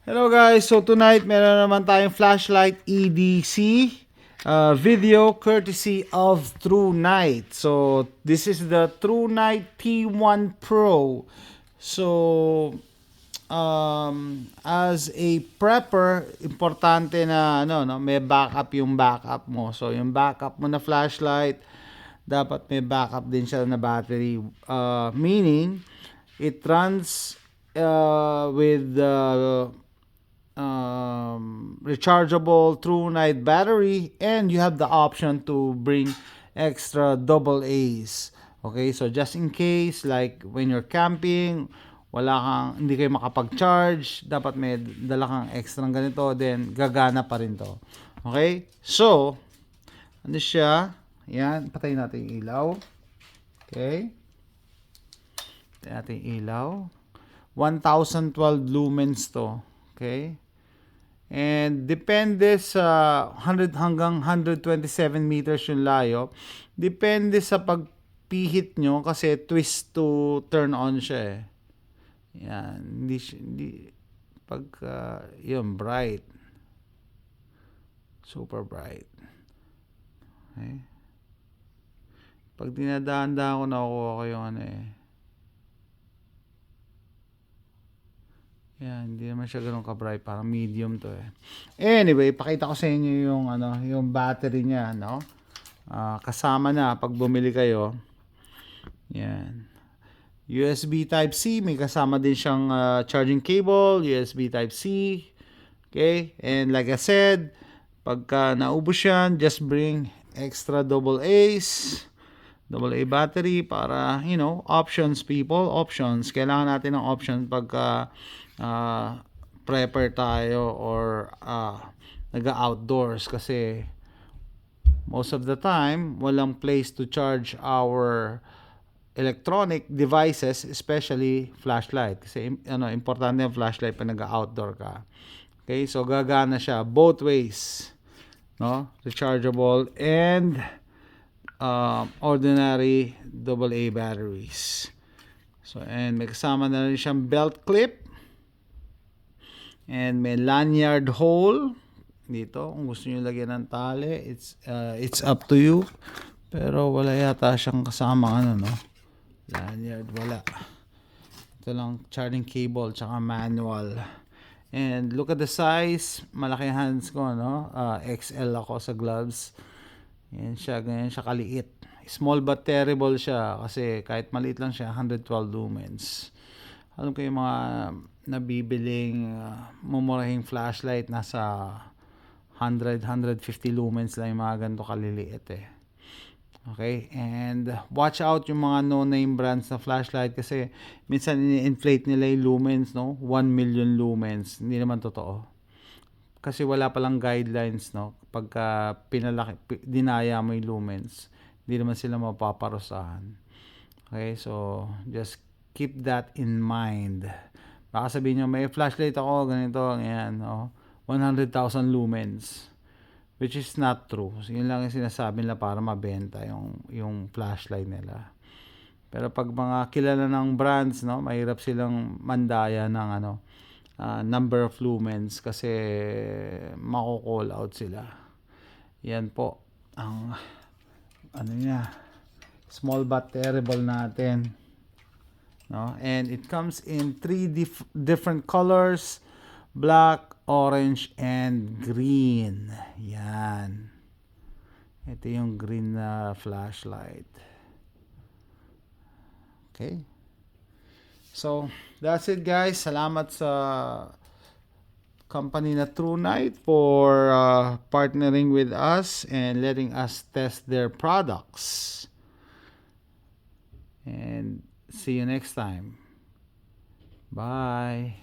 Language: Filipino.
Hello guys, so tonight meron naman tayong flashlight EDC video courtesy of TrueNight. So this is the TrueNight T1 Pro. So as a prepper, importante na may backup yung backup mo. So yung backup mo na flashlight, dapat may backup din siya na battery. Meaning it runs with rechargeable TrueNight battery, and you have the option to bring extra double A's. Okay, so just in case, like when you're camping, hindi kayo makapag-charge, dapat may dala kang extra ganito, then gagana pa rin to. Okay, so ano siya? Yan, patayin natin yung ilaw. Okay, patayin natin yung ilaw. 1012 lumens to. Okay, and depende sa 100 hanggang 127 meters yung layo. Depende sa pagpihit nyo kasi twist to turn on siya eh. Yan, hindi pag yun, bright. Super bright. Okay. Pag dinadaan-daan ko, nakukuha ko yung ano eh. Yan, hindi naman siya ganoon ka-bright, parang medium to eh. Anyway, pakita ko sa inyo yung yung battery niya, no? Kasama na pag bumili kayo. Yan. USB Type-C, may kasama din siyang charging cable, USB Type-C. Okay? And like I said, pagka naubos yan, just bring extra double A's. Double A battery para, options people, options. Kailangan natin ng option pagka prepper tayo or nag-outdoors kasi most of the time walang place to charge our electronic devices, especially flashlight kasi importante yung flashlight pag nag-outdoor ka. Okay, so gagana siya both ways, no? Rechargeable and ordinary AA batteries. So, and may kasama na rin siyang belt clip. And may lanyard hole dito. Kung gusto niyo lagyan ng tali, it's up to you. Pero wala yata siyang kasama lanyard, wala. Ito lang charging cable tsaka manual. And look at the size. Malaki hands ko, XL ako sa gloves. Yan siya, ganyan siya kaliit. Small but terrible siya kasi kahit maliit lang siya, 112 lumens. Alam ko yung mga nabibiling mumurahing flashlight nasa 100-150 lumens lang yung mga ganito kaliliit eh. Okay, and watch out yung mga no-name brands na flashlight kasi minsan ini-inflate nila yung lumens, 1 million lumens. Hindi naman totoo. Kasi wala palang guidelines, pagka dinaya mo yung lumens, hindi naman sila mapaparusahan. Okay, so just keep that in mind. Baka sabihin nyo, may flashlight ako, ganito, ganyan, 100,000 lumens, which is not true. So, yun lang yung sinasabi nila para mabenta yung flashlight nila. Pero pag mga kilala ng brands, mahirap silang mandaya ng number of lumens kasi mako-call out sila. Yan po ang niya, small but terrible natin, and it comes in 3 different colors: black, orange, and green. Yan, ito yung green na flashlight. Okay, so that's it guys. Salamat sa company na TrueNight for partnering with us and letting us test their products. And see you next time. Bye.